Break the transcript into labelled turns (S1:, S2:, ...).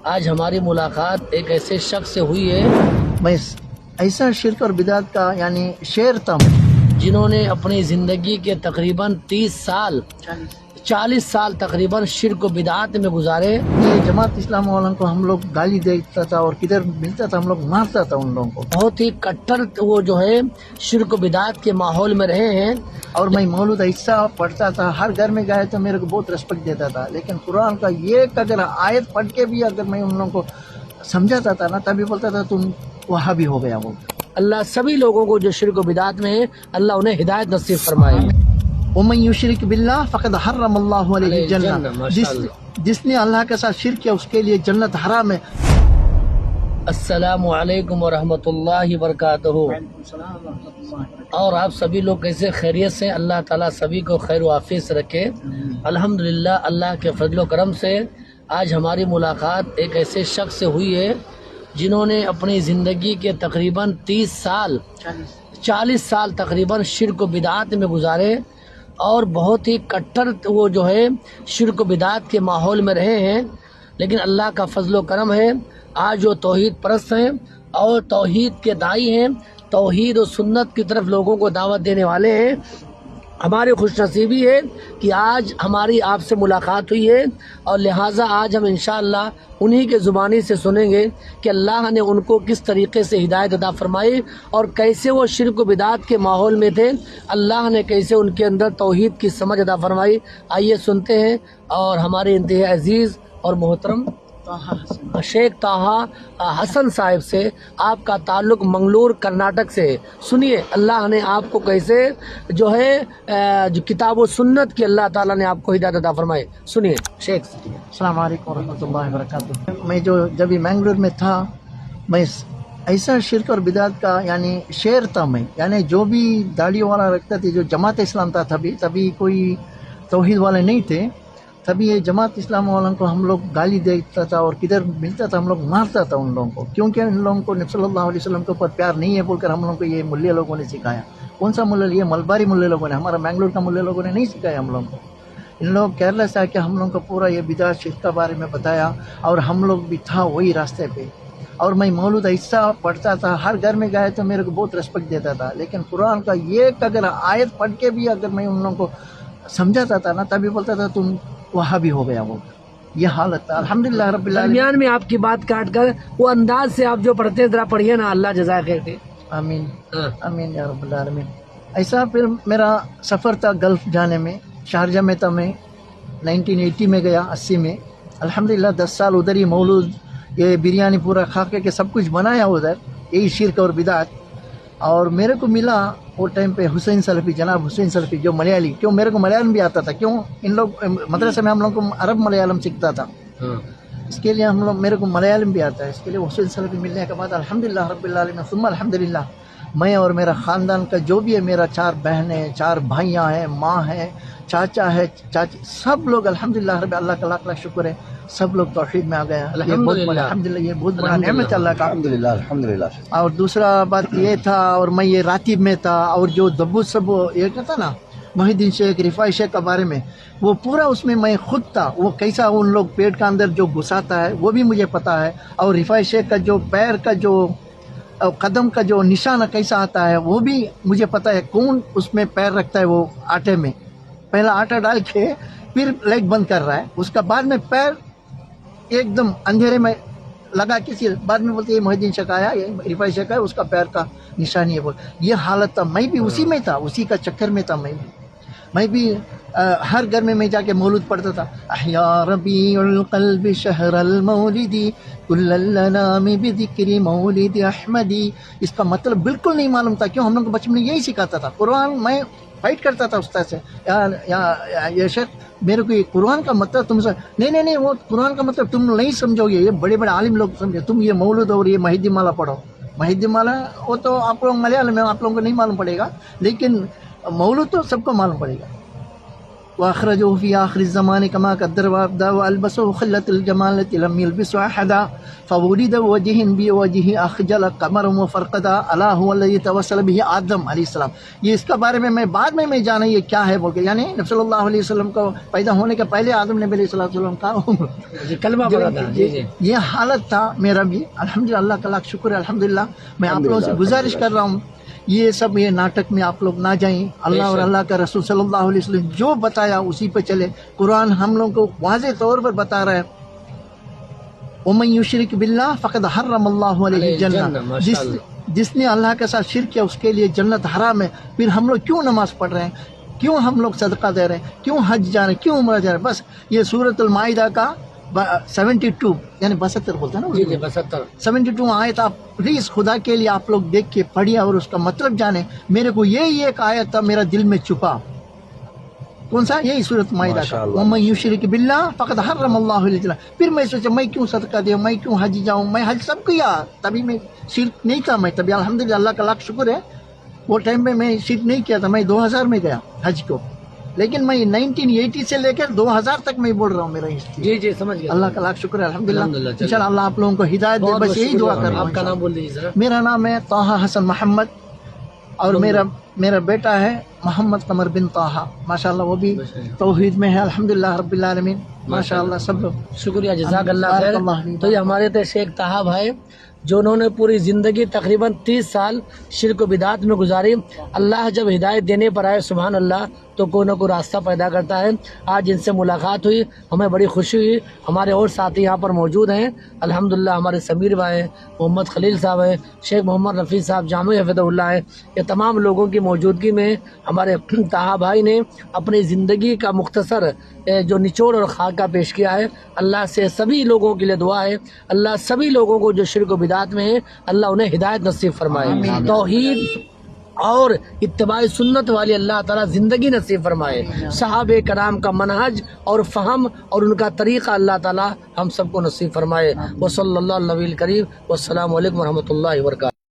S1: آج ہماری ملاقات ایک ایسے شخص سے ہوئی ہے
S2: میں ایسا شرک اور بدعت کا یعنی شعر تھا
S1: جنہوں نے اپنی زندگی کے تقریباً 40 سال تقریباً شرک و بدعات میں گزارے.
S2: یہ جماعت اسلام والوں کو ہم لوگ گالی دیتا تھا اور کدھر ملتا تھا ہم لوگ مارتا تھا ان لوگوں کو.
S1: بہت ہی کٹر وہ جو ہے شرک و بدعات کے ماحول میں رہے ہیں.
S2: اور میں مولود ایسا پڑھتا تھا، ہر گھر میں گئے تو میرے کو بہت ریسپیکٹ دیتا تھا، لیکن قرآن کا یہ اگر آیت پڑھ کے بھی اگر میں ان لوگوں کو سمجھاتا تھا نا تبھی بولتا تھا تم وہاں بھی ہو گیا. وہ
S1: اللہ سبھی لوگوں کو جو شرک و بدعات میں ہیں اللہ انہیں ہدایت نصیب فرمائے.
S2: وَمَن يُشْرِكْ بِاللَّهِ فَقَدْ حَرَّمَ اللَّهُ عَلَيْهِ الْجَنَّةَ، جس نے اللہ کے ساتھ شرک کیا اس کے لیے جنت حرام ہے.
S1: السلام علیکم ورحمۃ اللہ وبرکاتہ. اور آپ سبھی لوگ کیسے خیریت سے؟ اللہ تعالیٰ سبھی کو خیر و عافیت سے رکھے. الحمدللہ اللہ کے فضل و کرم سے آج ہماری ملاقات ایک ایسے شخص سے ہوئی ہے جنہوں نے اپنی زندگی کے تقریباً 40 سال تقریباً شرک و بدعات میں گزارے اور بہت ہی کٹر وہ جو ہے شرک و بدعات کے ماحول میں رہے ہیں. لیکن اللہ کا فضل و کرم ہے آج وہ توحید پرست ہیں اور توحید کے داعی ہیں، توحید و سنت کی طرف لوگوں کو دعوت دینے والے ہیں. ہماری خوش نصیبی ہے کہ آج ہماری آپ سے ملاقات ہوئی ہے اور لہٰذا آج ہم انشاءاللہ انہی کے زبانی سے سنیں گے کہ اللہ نے ان کو کس طریقے سے ہدایت عطا فرمائی اور کیسے وہ شرک و بدعات کے ماحول میں تھے، اللہ نے کیسے ان کے اندر توحید کی سمجھ عطا فرمائی. آئیے سنتے ہیں. اور ہمارے انتہائی عزیز اور محترم شیخ طاہا حسن صاحب سے، آپ کا تعلق منگلور کرناٹک سے ہے. سنیے اللہ نے آپ کو کیسے جو ہے جو کتاب و سنت کی اللہ تعالیٰ نے آپ کو ہدایت عطا فرمائے. سنیے شیخ.
S2: السلام علیکم ورحمۃ اللہ وبرکاتہ. میں جب منگلور میں تھا میں ایسا شرک اور بدعت کا یعنی شعر تھا میں، یعنی جو بھی داڑھی والا رکھتا تھا، جو جماعت اسلام تھا تبھی کوئی توحید والے نہیں تھے، تبھی یہ جماعت اسلام والوں کو ہم لوگ گالی دیتا تھا اور کدھر ملتا تھا ہم لوگ مارتا تھا ان لوگوں کو، کیونکہ ان لوگوں کو نبی صلی اللہ علیہ وسلم کے اوپر پیار نہیں ہے بول کر ہم لوگوں کو یہ ملے لوگوں نے سکھایا. کون سا ملے؟ یہ ملباری ملے لوگوں نے، ہمارا منگلور کا ملے لوگوں نے نہیں سکھایا ہم لوگوں کو. ان لوگ کیرلا سے آ کے ہم لوگوں کو پورا یہ بدعت شرک کے بارے میں بتایا اور ہم لوگ بھی تھا وہی راستے پہ. اور میں مولود ایسا پڑھتا تھا، ہر گھر میں گئے تو میرے کو بہت ریسپیکٹ دیتا تھا، لیکن قرآن کا یہ اگر آیت پڑھ کے بھی اگر میں ان لوگوں کو سمجھاتا تھا نا تبھی بولتا تھا تم وہاں بھی ہو گیا. وہ یہ حالت تھا. الحمدللہ رب العالمین.
S1: درمیان میں آپ کی بات کاٹ کر وہ انداز سے آپ جو پڑھتے ہیں ذرا پڑھیے نا. اللہ جزائے خیر دے.
S2: آمین آمین یا رب العالمین. ایسا پھر میرا سفر تھا گلف جانے میں، شارجہ میں تھا. میں 1980 میں گیا، 80 میں. الحمدللہ 10 سال ادھر ہی مولود، یہ بریانی پورا کھا کے سب کچھ بنایا ادھر، یہی شرک اور بدعت. اور میرے کو ملا وہ ٹائم پہ حسین سلفی، جناب حسین سلفی جو ملیالی. کیوں میرے کو ملیالم بھی آتا تھا، کیوں ان لوگ مدرسے میں ہم لوگ کو عرب ملیالم سیکھتا تھا، اس کے لیے میرے کو ملیالم بھی آتا ہے. اس کے لیے حسین سلفی ملنے کے بعد الحمدللہ رب العالمین ثم الحمدللہ میں اور میرا خاندان کا جو بھی ہے، میرا 4 بہنیں، 4 بھائیاں ہیں، ماں ہے، چاچا ہے، چاچی، سب لوگ الحمدللہ رب، اللہ کا لاکھ لاکھ شکر ہے سب لوگ توحید میں آ گئے ہیں. الحمدللہ یہ بہت بڑا نعمت اللہ کا.
S3: الحمدللہ.
S2: اور دوسرا بات یہ تھا، اور میں یہ راتب میں تھا، اور جو دبو سب یہ کہتا نا محی الدین شیخ، رفاعی شیخ کے بارے میں وہ پورا اس میں میں خود تھا. وہ کیسا ان لوگ پیٹ کا اندر جو گھساتا ہے وہ بھی مجھے پتا ہے، اور رفاعی شیخ کا جو پیر کا جو قدم کا جو نشانہ کیسا آتا ہے وہ بھی مجھے پتا ہے. کون اس میں پیر رکھتا ہے وہ آٹے میں، پہلا آٹا ڈال کے پھر لیگ بند کر رہا ہے، اس کا بعد میں پیر ایک دم اندھیرے میں لگا کسی، بعد میں بولتے یہ محی الدین شیخ آیا، یہ رفاعی شیخ ہے، اس کا پیر کا نشانی ہے. بول یہ حالت تھا. میں بھی اسی میں تھا، اسی کا چکر میں تھا. میں بھی ہر گھر میں جا کے مولود پڑھتا تھا. احیا ربیع القلب شہر المولد کل الانام بذکر مولد احمدی. اس کا مطلب بالکل نہیں معلوم تھا، کیوں ہم لوگ کو بچپن میں یہی سکھاتا تھا. قرآن میں فائٹ کرتا تھا استاد سے، یہ شیخ میرے کو یہ قرآن کا مطلب تم سے نہیں وہ قرآن کا مطلب تم نہیں سمجھو گے، یہ بڑے بڑے عالم لوگ سمجھے، تم یہ مولود اور یہ محی الدین مالا پڑھو. محی الدین مالا وہ تو آپ لوگ ملیالم میں آپ لوگوں کو نہیں معلوم پڑے گا، لیکن مولود تو سب کو معلوم پڑے گا. وأخرجه في آخر الزمان كما قدر وأبدى وألبسه خلة الجمالة لم يلبسه أحدا فولد وجه بوجه أخجل قمر وفرقدا ألا هو الذي توسل به آدم علیہ السلام. یہ اس کا بارے میں بعد میں جانا یہ کیا ہے بول کے، یعنی نبی صلی اللہ علیہ وسلم کو پیدا ہونے کے پہلے آدم نبی علیہ السلام کا
S1: کلمہ پڑھا تھا.
S2: یہ حالت تھا میرا بھی. الحمدللہ اللہ کا لاکھ شکر ہے. الحمدللہ میں آپ لوگوں سے گزارش کر رہا ہوں یہ سب یہ ناٹک میں آپ لوگ نہ جائیں. اللہ اور اللہ کا رسول صلی اللہ علیہ وسلم جو بتایا اسی پہ چلے. قرآن ہم لوگوں کو واضح طور پر بتا رہا ہے وَمَن يُشْرِكْ بِاللَّهِ فَقَدْ حَرَّمَ اللَّهُ عَلَيْهِ الْجَنَّةَ. جس نے اللہ کے ساتھ شرک کیا اس کے لیے جنت حرام ہے. پھر ہم لوگ کیوں نماز پڑھ رہے ہیں، کیوں ہم لوگ صدقہ دے رہے ہیں، کیوں حج جا رہے ہیں، کیوں عمرہ جا رہے ہیں؟ بس یہ سورۃ المائدہ کا 72 یعنی 72 بولتے ہیں نا 72 آیت آپ پلیز خدا کے لیے آپ لوگ دیکھ کے پڑھیے اور اس کا مطلب جانیں. میرے کو یہی ایک آیت تھا میرا دل میں چھپا. کون سا؟ یہی سورۃ مائدہ کا وَمَن يُشْرِكْ بِاللَّهِ فَقَدْ حَرَّمَ اللَّهُ الْجَنَّةَ. پھر میں سوچا میں کیوں صدقہ دوں، میں کیوں حج جاؤں. میں حج سب کیا، تبھی میں شرک نہیں تھا. میں تبھی الحمدللہ اللہ کا لاکھ شکر ہے وہ ٹائم میں شرک نہیں کیا تھا. میں 2000 میں گیا حج کو، لیکن میں 1980 سے لے کر 2000 تک میں بول رہا ہوں میرا ہسٹری.
S1: جی سمجھ گیا.
S2: اللہ کا لاکھ شکر ہے. الحمدللہ انشاءاللہ اللہ آپ لوگوں کو ہدایت دے. بس یہی دعا کر رہا ہوں.
S1: آپ کا نام بول دیجیے ذرا.
S2: میرا نام ہے طاہا حسن محمد اور میرا بیٹا ہے محمد قمر بن طاہا. ماشاءاللہ وہ بھی توحید میں ہے. الحمدللہ رب العالمین. ماشاءاللہ سب لوگ
S1: شکریہ جزاک اللہ خیر. تو یہ ہمارے تھے شیخ طاہا بھائی جو انہوں نے پوری زندگی تقریباً 30 سال شرک و بدعات میں گزاری. اللہ جب ہدایت دینے پر آئے سبحان اللہ تو کوئی نہ کوئی راستہ پیدا کرتا ہے. آج ان سے ملاقات ہوئی، ہمیں بڑی خوشی ہوئی. ہمارے اور ساتھی یہاں پر موجود ہیں الحمدللہ. ہمارے سمیر بھائی ہیں، محمد خلیل صاحب ہیں، شیخ محمد رفیع صاحب جامع حفظہ اللہ ہے. یہ تمام لوگوں کی موجودگی میں ہمارے طاہا بھائی نے اپنی زندگی کا مختصر جو نچوڑ اور خاکہ پیش کیا ہے. اللہ سے سبھی لوگوں کے لیے دعا ہے اللہ سبھی لوگوں کو جو شرک و بدعات میں ہیں اللہ انہیں ہدایت نصیب فرمائے. توحید اور اتباع سنت والی اللہ تعالیٰ زندگی نصیب فرمائے. صحابہ کرام کا منہج اور فہم اور ان کا طریقہ اللہ تعالیٰ ہم سب کو نصیب فرمائے. وصلی اللہ علیہ الکریم والسلام علیکم ورحمۃ اللہ وبرکاتہ.